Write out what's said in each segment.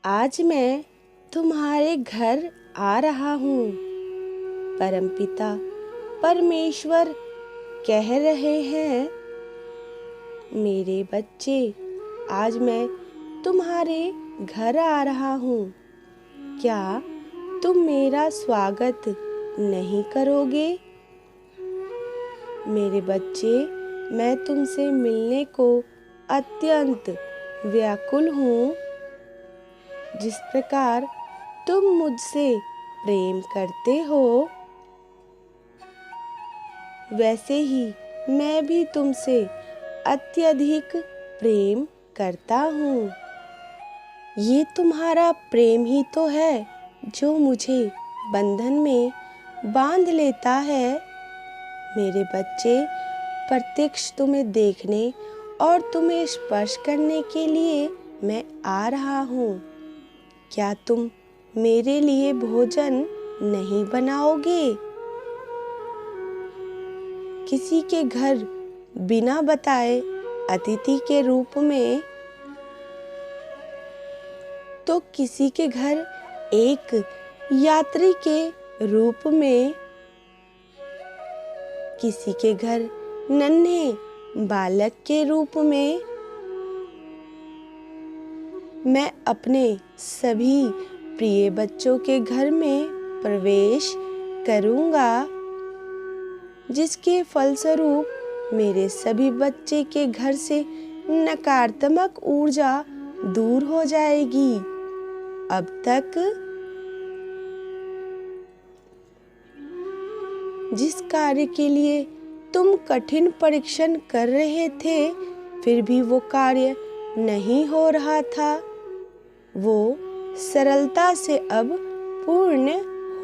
आज मैं तुम्हारे घर आ रहा हूँ। परमपिता परमेश्वर कह रहे हैं, मेरे बच्चे, आज मैं तुम्हारे घर आ रहा हूँ। क्या तुम मेरा स्वागत नहीं करोगे? मेरे बच्चे, मैं तुमसे मिलने को अत्यंत व्याकुल हूँ। जिस प्रकार तुम मुझसे प्रेम करते हो, वैसे ही मैं भी तुमसे अत्यधिक प्रेम करता हूँ। ये तुम्हारा प्रेम ही तो है जो मुझे बंधन में बांध लेता है। मेरे बच्चे, प्रत्यक्ष तुम्हें देखने और तुम्हें स्पर्श करने के लिए मैं आ रहा हूँ। क्या तुम मेरे लिए भोजन नहीं बनाओगे? किसी के घर बिना बताए अतिथि के रूप में, तो किसी के घर एक यात्री के रूप में, किसी के घर नन्हे बालक के रूप में मैं अपने सभी प्रिय बच्चों के घर में प्रवेश करूंगा, जिसके फलस्वरूप मेरे सभी बच्चे के घर से नकारात्मक ऊर्जा दूर हो जाएगी। अब तक जिस कार्य के लिए तुम कठिन परीक्षण कर रहे थे, फिर भी वो कार्य नहीं हो रहा था, वो सरलता से अब पूर्ण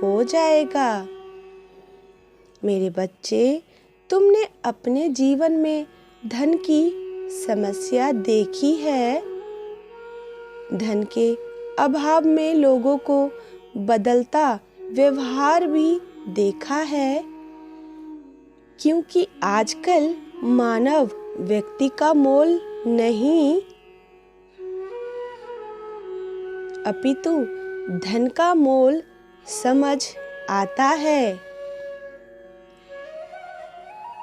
हो जाएगा। मेरे बच्चे, तुमने अपने जीवन में धन की समस्या देखी है। धन के अभाव में लोगों को बदलता व्यवहार भी देखा है, क्योंकि आजकल मानव व्यक्ति का मोल नहीं, अपितु धन का मोल समझ आता है।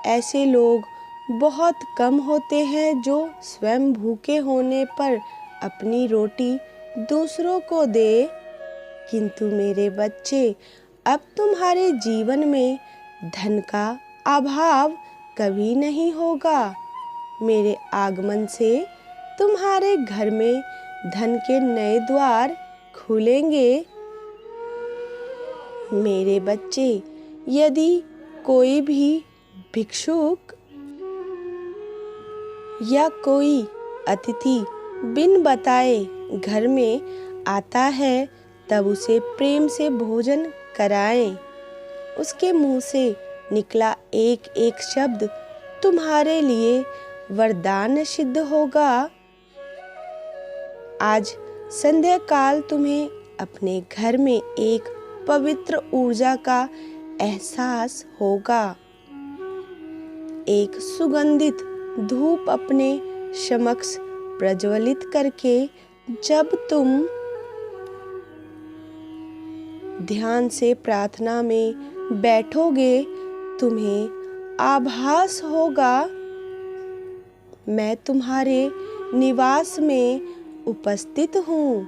ऐसे लोग बहुत कम होते हैं जो स्वयं भूखे होने पर अपनी रोटी दूसरों को दे। किंतु मेरे बच्चे, अब तुम्हारे जीवन में धन का अभाव कभी नहीं होगा। मेरे आगमन से तुम्हारे घर में धन के नए द्वार खुलेंगे। मेरे बच्चे, यदि कोई भी भिक्षुक या कोई अतिथि बिन बताए घर में आता है, तब उसे प्रेम से भोजन कराएं। उसके मुंह से निकला एक एक शब्द तुम्हारे लिए वरदान सिद्ध होगा। आज संध्या काल तुम्हें अपने घर में एक पवित्र ऊर्जा का एहसास होगा। एक सुगंधित धूप अपने समक्ष प्रज्वलित करके जब तुम ध्यान से प्रार्थना में बैठोगे, तुम्हें आभास होगा, मैं तुम्हारे निवास में उपस्थित हूँ।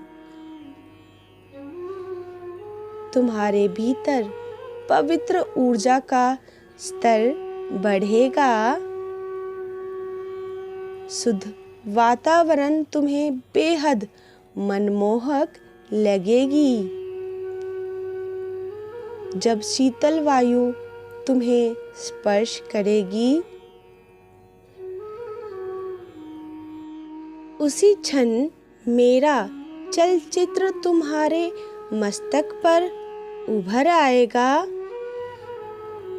तुम्हारे भीतर पवित्र ऊर्जा का स्तर बढ़ेगा। शुद्ध वातावरण तुम्हें बेहद मनमोहक लगेगी। जब शीतल वायु तुम्हें स्पर्श करेगी, उसी क्षण मेरा चलचित्र तुम्हारे मस्तक पर उभर आएगा।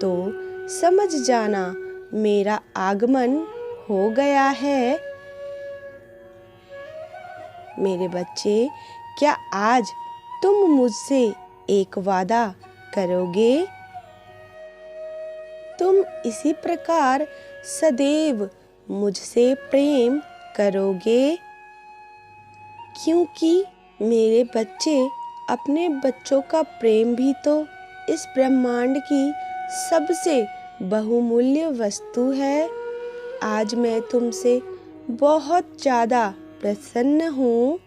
तो समझ जाना, मेरा आगमन हो गया है। मेरे बच्चे, क्या आज तुम मुझसे एक वादा करोगे? तुम इसी प्रकार सदैव मुझसे प्रेम करोगे, क्योंकि मेरे बच्चे, अपने बच्चों का प्रेम भी तो इस ब्रह्मांड की सबसे बहुमूल्य वस्तु है। आज मैं तुमसे बहुत ज़्यादा प्रसन्न हूँ।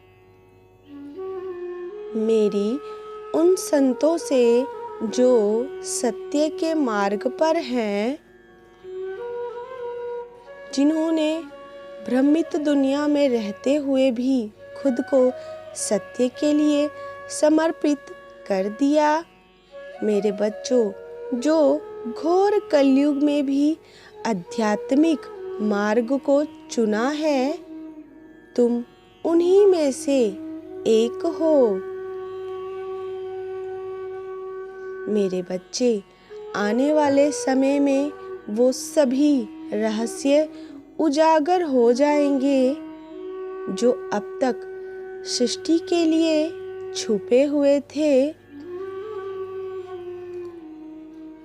मेरी उन संतों से जो सत्य के मार्ग पर हैं, जिन्होंने भ्रमित दुनिया में रहते हुए भी खुद को सत्य के लिए समर्पित कर दिया। मेरे बच्चों, जो घोर कलयुग में भी आध्यात्मिक मार्ग को चुना है, तुम उन्हीं में से एक हो। मेरे बच्चे, आने वाले समय में वो सभी रहस्य उजागर हो जाएंगे जो अब तक सृष्टि के लिए छुपे हुए थे।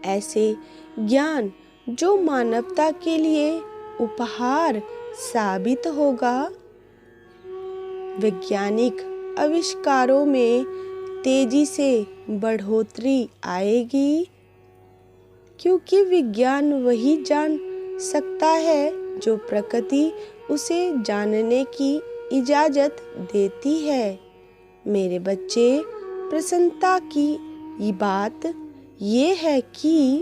ऐसे ज्ञान जो मानवता के लिए उपहार साबित होगा। वैज्ञानिक आविष्कारों में तेजी से बढ़ोतरी आएगी, क्योंकि विज्ञान वही जान सकता है जो प्रकृति उसे जानने की इजाज़त देती है। मेरे बच्चे, प्रसन्नता की ये बात ये है कि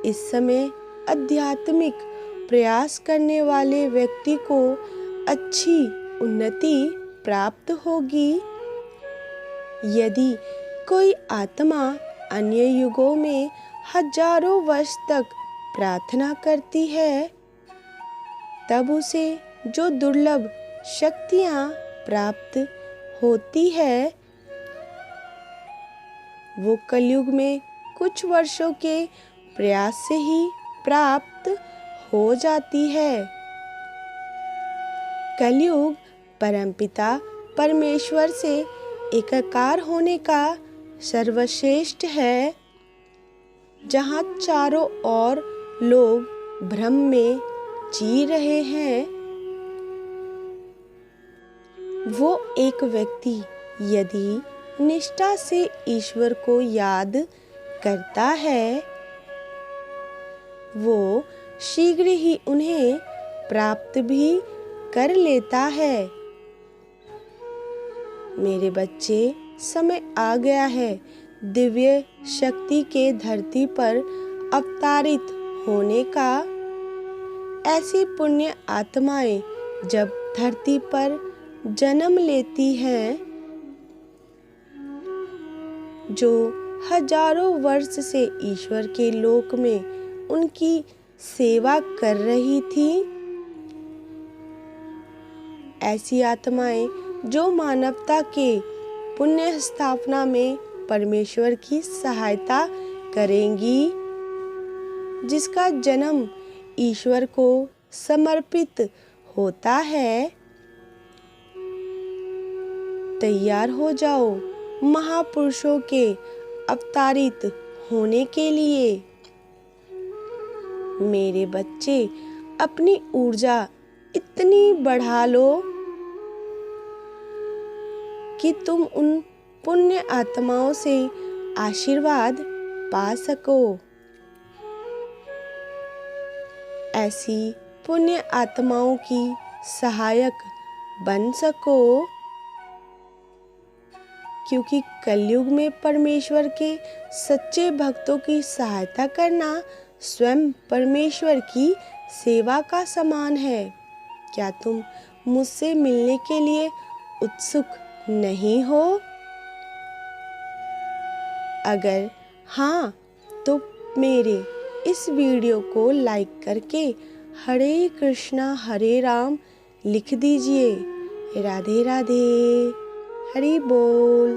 इस समय आध्यात्मिक प्रयास करने वाले व्यक्ति को अच्छी उन्नति प्राप्त होगी। यदि कोई आत्मा अन्य युगों में हजारों वर्ष तक प्रार्थना करती है, तब उसे जो दुर्लभ शक्तियाँ प्राप्त होती है, वो कलयुग में कुछ वर्षों के प्रयास से ही प्राप्त हो जाती है। कलयुग परमपिता परमेश्वर से एकाकार होने का सर्वश्रेष्ठ है, जहाँ चारों ओर लोग भ्रम में जी रहे हैं। वो एक व्यक्ति यदि निष्ठा से ईश्वर को याद करता है, वो शीघ्र ही उन्हें प्राप्त भी कर लेता है। मेरे बच्चे, समय आ गया है दिव्य शक्ति के धरती पर अवतारित होने का। ऐसी पुण्य आत्माएं जब धरती पर जन्म लेती हैं, जो हजारों वर्ष से ईश्वर के लोक में उनकी सेवा कर रही थी, ऐसी आत्माएं जो मानवता के पुण्य स्थापना में परमेश्वर की सहायता करेंगी, जिसका जन्म ईश्वर को समर्पित होता है। तैयार हो जाओ महापुरुषों के अवतारित होने के लिए। मेरे बच्चे, अपनी ऊर्जा इतनी बढ़ा लो कि तुम उन पुण्य आत्माओं से आशीर्वाद पा सको। ऐसी पुण्य आत्माओं की सहायक बन सको, क्योंकि कलयुग में परमेश्वर के सच्चे भक्तों की सहायता करना स्वयं परमेश्वर की सेवा का समान है। क्या तुम मुझसे मिलने के लिए उत्सुक नहीं हो? अगर हाँ, तो मेरे इस वीडियो को लाइक करके हरे कृष्णा हरे राम लिख दीजिए। राधे राधे, हरि बोल।